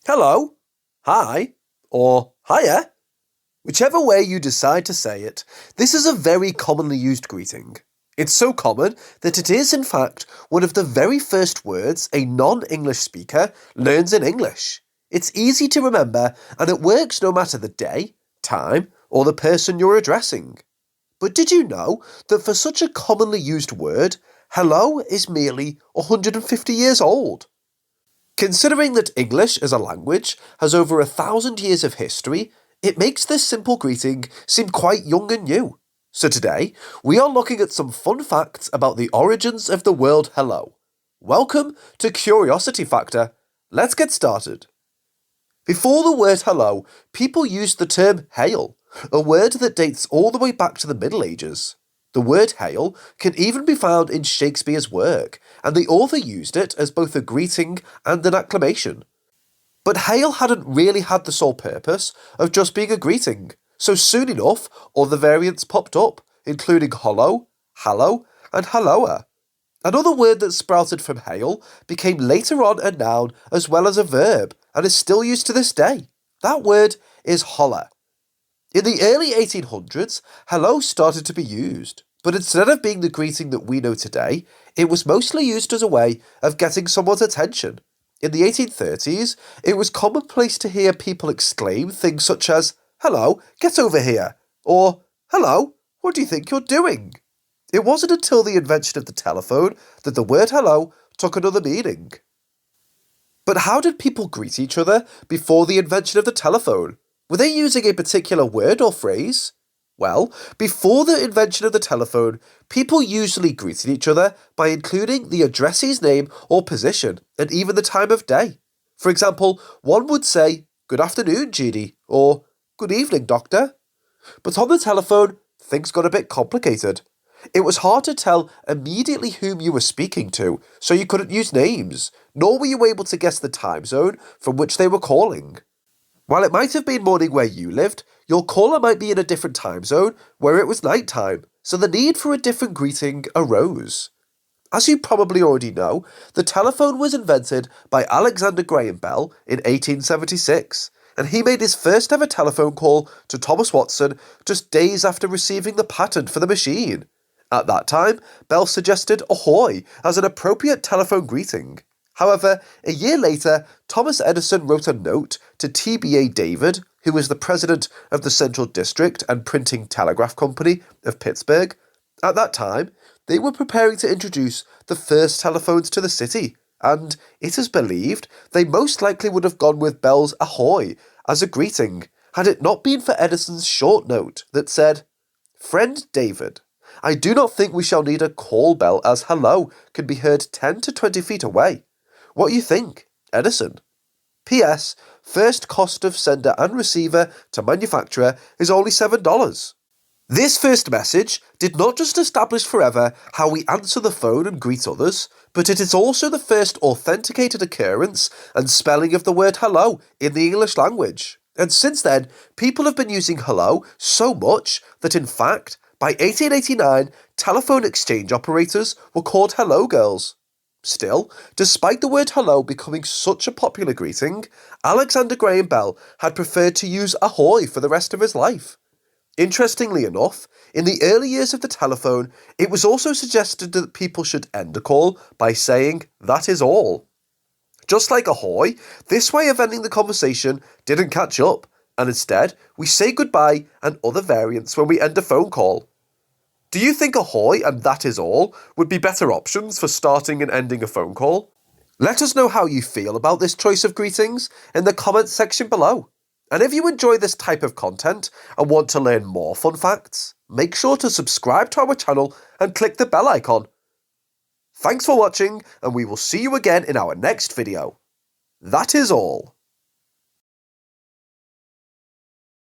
hello, hi, or hiya. Whichever way you decide to say it, this is a very commonly used greeting. It's so common that it is, in fact, one of the very first words a non-English speaker learns in English. It's easy to remember, and it works no matter the day, time, or the person you're addressing. But did you know that for such a commonly used word, hello is merely 150 years old? Considering that English as a language has over 1,000 years of history, it makes this simple greeting seem quite young and new. So today, we are looking at some fun facts about the origins of the word hello. Welcome to Curiosity Factor. Let's get started. Before the word hello, people used the term hail, a word that dates all the way back to the Middle Ages. The word hail can even be found in Shakespeare's work, and the author used it as both a greeting and an acclamation. But hail hadn't really had the sole purpose of just being a greeting, so soon enough other variants popped up, including hollow, hallow, and halloa. Another word that sprouted from hail became later on a noun as well as a verb, and is still used to this day. That word is holler. In the early 1800s, hello started to be used, but instead of being the greeting that we know today, it was mostly used as a way of getting someone's attention. In the 1830s, it was commonplace to hear people exclaim things such as, "Hello, get over here," or "Hello, what do you think you're doing?" It wasn't until the invention of the telephone that the word hello took another meaning. But how did people greet each other before the invention of the telephone? Were they using a particular word or phrase? Well, before the invention of the telephone, people usually greeted each other by including the addressee's name or position, and even the time of day. For example, one would say, "Good afternoon, Judy," or "Good evening, Doctor." But on the telephone, things got a bit complicated. It was hard to tell immediately whom you were speaking to, so you couldn't use names, nor were you able to guess the time zone from which they were calling. While it might have been morning where you lived, your caller might be in a different time zone where it was night time, so the need for a different greeting arose. As you probably already know, the telephone was invented by Alexander Graham Bell in 1876, and he made his first ever telephone call to Thomas Watson just days after receiving the patent for the machine. At that time, Bell suggested ahoy as an appropriate telephone greeting. However, a year later, Thomas Edison wrote a note to TBA David, who was the president of the Central District and Printing Telegraph Company of Pittsburgh. At that time, they were preparing to introduce the first telephones to the city, and it is believed they most likely would have gone with Bell's ahoy as a greeting, had it not been for Edison's short note that said, "Friend David, I do not think we shall need a call bell as hello can be heard 10 to 20 feet away. What you think, Edison? P.S. First cost of sender and receiver to manufacturer is only $7. This first message did not just establish forever how we answer the phone and greet others, but it is also the first authenticated occurrence and spelling of the word hello in the English language. And since then, people have been using hello so much that in fact, by 1889, telephone exchange operators were called hello girls. Still, despite the word hello becoming such a popular greeting, Alexander Graham Bell had preferred to use ahoy for the rest of his life. Interestingly enough, in the early years of the telephone, it was also suggested that people should end a call by saying, "That is all." Just like ahoy, this way of ending the conversation didn't catch up, and instead, we say goodbye and other variants when we end a phone call. Do you think ahoy and that is all would be better options for starting and ending a phone call? Let us know how you feel about this choice of greetings in the comments section below. And if you enjoy this type of content and want to learn more fun facts, make sure to subscribe to our channel and click the bell icon. Thanks for watching, and we will see you again in our next video. That is all.